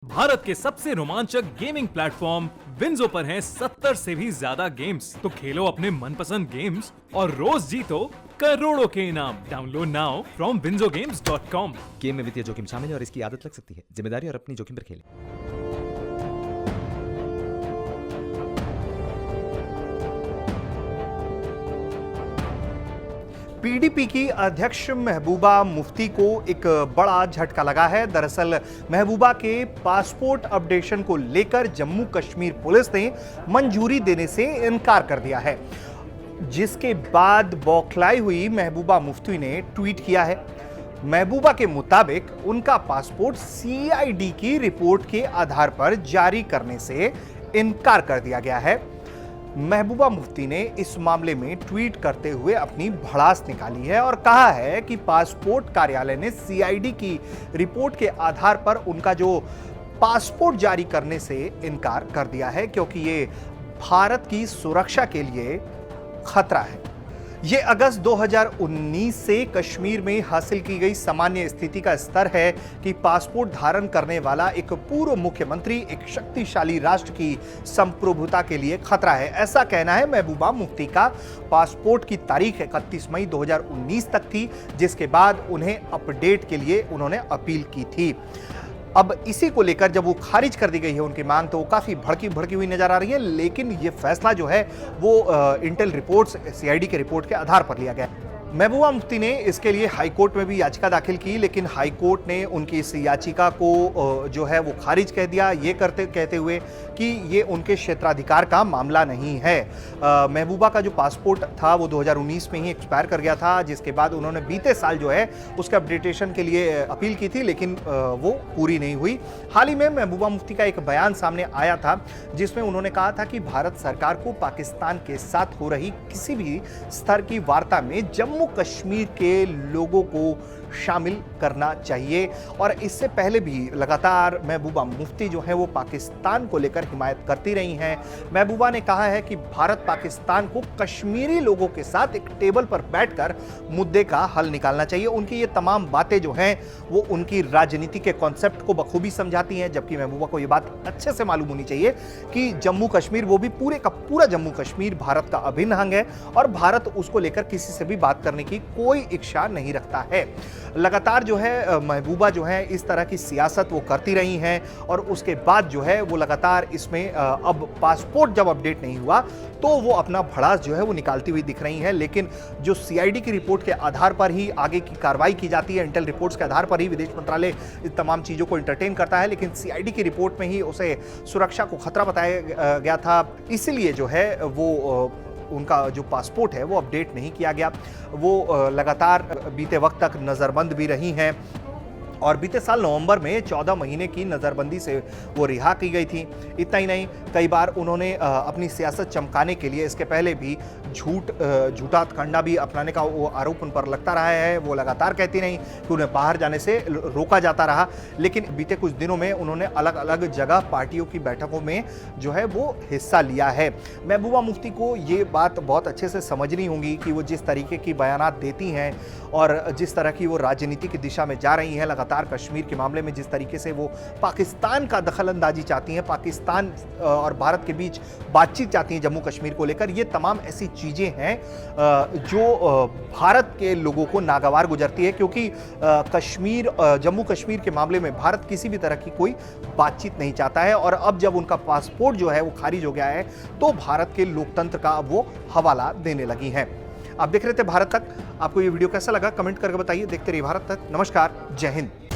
भारत के सबसे रोमांचक गेमिंग प्लेटफॉर्म विंजो पर हैं 70 से भी ज्यादा गेम्स। तो खेलो अपने मनपसंद गेम्स और रोज जीतो करोड़ों के इनाम। Download now from winzogames.com। Game में वित्तीय जोखिम शामिल है और इसकी आदत लग सकती है। जिम्मेदारी और अपनी जोखिम पर खेलें। पीडीपी की अध्यक्ष महबूबा मुफ्ती को एक बड़ा झटका लगा है। दरअसल महबूबा के पासपोर्ट अपडेशन को लेकर जम्मू कश्मीर पुलिस ने मंजूरी देने से इनकार कर दिया है, जिसके बाद बौखलाई हुई महबूबा मुफ्ती ने ट्वीट किया है। महबूबा के मुताबिक उनका पासपोर्ट सीआईडी की रिपोर्ट के आधार पर जारी करने से इनकार कर दिया गया है। महबूबा मुफ्ती ने इस मामले में ट्वीट करते हुए अपनी भड़ास निकाली है और कहा है कि पासपोर्ट कार्यालय ने सीआईडी की रिपोर्ट के आधार पर उनका जो पासपोर्ट जारी करने से इनकार कर दिया है, क्योंकि ये भारत की सुरक्षा के लिए खतरा है। ये अगस्त 2019 से कश्मीर में हासिल की गई सामान्य स्थिति का स्तर है कि पासपोर्ट धारण करने वाला एक पूर्व मुख्यमंत्री एक शक्तिशाली राष्ट्र की संप्रभुता के लिए खतरा है, ऐसा कहना है महबूबा मुफ्ती का। पासपोर्ट की तारीख 31 मई 2019 तक थी, जिसके बाद उन्हें अपडेट के लिए उन्होंने अपील की थी। अब इसी को लेकर जब वो खारिज कर दी गई है उनकी मांग, तो वो काफी भड़की हुई नजर आ रही है। लेकिन ये फैसला जो है वो इंटेल रिपोर्ट्स, सीआईडी के रिपोर्ट के आधार पर लिया गया। महबूबा मुफ्ती ने इसके लिए हाई कोर्ट में भी याचिका दाखिल की, लेकिन हाई कोर्ट ने उनकी इस याचिका को जो है वो खारिज कह दिया, ये कहते हुए कि ये उनके क्षेत्राधिकार का मामला नहीं है। महबूबा का जो पासपोर्ट था वो 2019 में ही एक्सपायर कर गया था, जिसके बाद उन्होंने बीते साल जो है उसके अपडेटेशन के लिए अपील की थी, लेकिन वो पूरी नहीं हुई। हाल ही में महबूबा मुफ्ती का एक बयान सामने आया था, जिसमें उन्होंने कहा था कि भारत सरकार को पाकिस्तान के साथ हो रही किसी भी स्तर की वार्ता में जम्मू कश्मीर के लोगों को शामिल करना चाहिए। और इससे पहले भी लगातार महबूबा मुफ्ती जो है वो पाकिस्तान को लेकर हिमायत करती रही हैं। महबूबा ने कहा है कि भारत पाकिस्तान को कश्मीरी लोगों के साथ एक टेबल पर बैठकर मुद्दे का हल निकालना चाहिए। उनकी ये तमाम बातें जो हैं वो उनकी राजनीति के कॉन्सेप्ट को बखूबी समझाती हैं, जबकि महबूबा को ये बात अच्छे से मालूम होनी चाहिए कि जम्मू कश्मीर, वो भी पूरे का पूरा जम्मू कश्मीर भारत का अभिन्न अंग है और भारत उसको लेकर किसी से भी बात करने की कोई इच्छा नहीं रखता है। लगातार जो है महबूबा जो है इस तरह की सियासत वो करती रही हैं और उसके बाद जो है वो लगातार इसमें अब पासपोर्ट जब अपडेट नहीं हुआ तो वो अपना भड़ास जो है वो निकालती हुई दिख रही हैं। लेकिन जो सीआईडी की रिपोर्ट के आधार पर ही आगे की कार्रवाई की जाती है, इंटेल रिपोर्ट्स के आधार पर ही विदेश मंत्रालय इस तमाम चीज़ों को एंटरटेन करता है, लेकिन सीआईडी की रिपोर्ट में ही उसे सुरक्षा को खतरा बताया गया था, इसीलिए जो है वो उनका जो पासपोर्ट है वो अपडेट नहीं किया गया। वो लगातार बीते वक्त तक नज़रबंद भी रही हैं और बीते साल नवंबर में 14 महीने की नज़रबंदी से वो रिहा की गई थी। इतना ही नहीं, कई बार उन्होंने अपनी सियासत चमकाने के लिए इसके पहले भी झूठा कंडा भी अपनाने का वो आरोप उन पर लगता रहा है। वो लगातार कहती रही कि उन्हें बाहर जाने से रोका जाता रहा, लेकिन बीते कुछ दिनों में उन्होंने अलग अलग जगह पार्टियों की बैठकों में जो है वो हिस्सा लिया है। महबूबा मुफ्ती को ये बात बहुत अच्छे से समझनी होगी कि वो जिस तरीके की बयानात देती हैं और जिस तरह की वो राजनीति की दिशा में जा रही हैं, लगातार कश्मीर के मामले में जिस तरीके से वो पाकिस्तान का दखलंदाजी चाहती हैं, पाकिस्तान और भारत के बीच बातचीत चाहती हैं जम्मू कश्मीर को लेकर, ये तमाम ऐसी चीज़ें हैं जो भारत के लोगों को नागवार गुजरती है, क्योंकि जम्मू कश्मीर के मामले में भारत किसी भी तरह की कोई बातचीत नहीं चाहता है। और अब जब उनका पासपोर्ट जो है वो खारिज हो गया है तो भारत के लोकतंत्र का अब वो हवाला देने लगी हैं। आप देख रहे थे भारत तक। आपको ये वीडियो कैसा लगा कमेंट करके बताइए। देखते रहिए भारत तक। नमस्कार, जय हिंद।